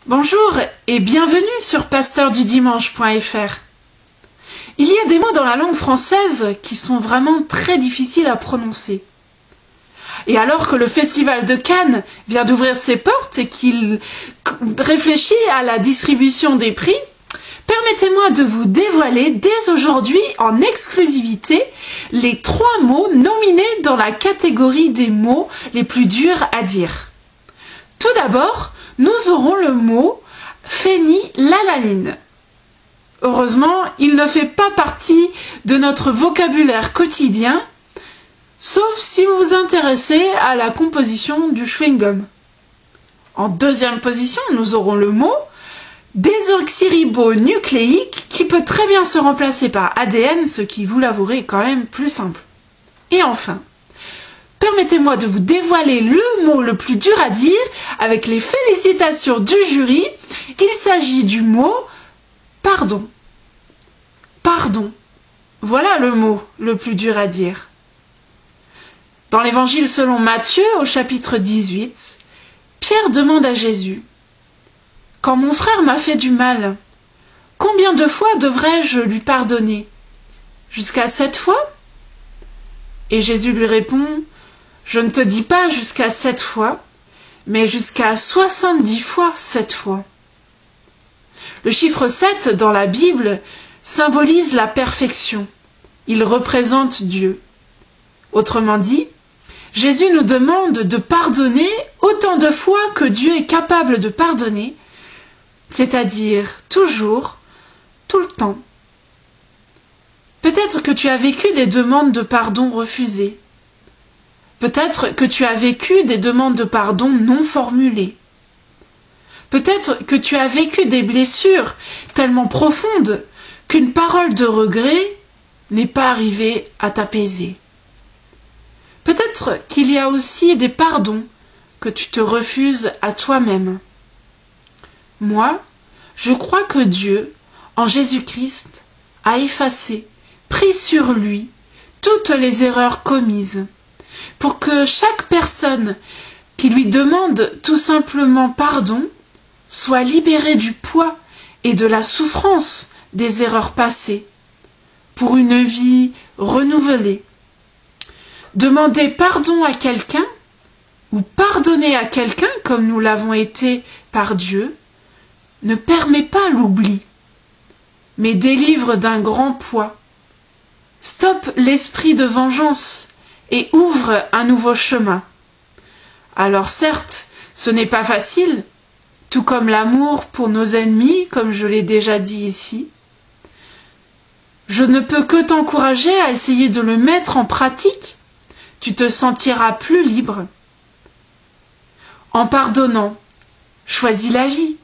Bonjour et bienvenue sur pasteurdudimanche.fr. Il y a des mots dans la langue française qui sont vraiment très difficiles à prononcer. Et alors que le Festival de Cannes vient d'ouvrir ses portes et qu'il réfléchit à la distribution des prix, permettez-moi de vous dévoiler dès aujourd'hui en exclusivité les 3 mots nominés dans la catégorie des mots les plus durs à dire. Tout d'abord, nous aurons le mot phénylalanine. Heureusement, il ne fait pas partie de notre vocabulaire quotidien, sauf si vous vous intéressez à la composition du chewing-gum. En deuxième position, nous aurons le mot désoxyribonucléique qui peut très bien se remplacer par ADN, ce qui, vous l'avouerez, est quand même plus simple. Et enfin, permettez-moi de vous dévoiler le mot le plus dur à dire avec les félicitations du jury. Il s'agit du mot pardon. Pardon. Voilà le mot le plus dur à dire. Dans l'évangile selon Matthieu, au chapitre 18, Pierre demande à Jésus : « Quand mon frère m'a fait du mal, combien de fois devrais-je lui pardonner ? Jusqu'à 7 fois ? » Et Jésus lui répond : « Je ne te dis pas jusqu'à 7 fois, mais jusqu'à 70 fois 7 fois. » Le chiffre 7 dans la Bible symbolise la perfection. Il représente Dieu. Autrement dit, Jésus nous demande de pardonner autant de fois que Dieu est capable de pardonner, c'est-à-dire toujours, tout le temps. Peut-être que tu as vécu des demandes de pardon refusées. Peut-être que tu as vécu des demandes de pardon non formulées. Peut-être que tu as vécu des blessures tellement profondes qu'une parole de regret n'est pas arrivée à t'apaiser. Peut-être qu'il y a aussi des pardons que tu te refuses à toi-même. Moi, je crois que Dieu, en Jésus-Christ, a effacé, pris sur lui, toutes les erreurs commises, pour que chaque personne qui lui demande tout simplement pardon soit libérée du poids et de la souffrance des erreurs passées, pour une vie renouvelée. Demander pardon à quelqu'un, ou pardonner à quelqu'un comme nous l'avons été par Dieu, ne permet pas l'oubli, mais délivre d'un grand poids. Stoppe l'esprit de vengeance et ouvre un nouveau chemin. Alors certes, ce n'est pas facile, tout comme l'amour pour nos ennemis, comme je l'ai déjà dit ici. Je ne peux que t'encourager à essayer de le mettre en pratique. Tu te sentiras plus libre. En pardonnant, choisis la vie.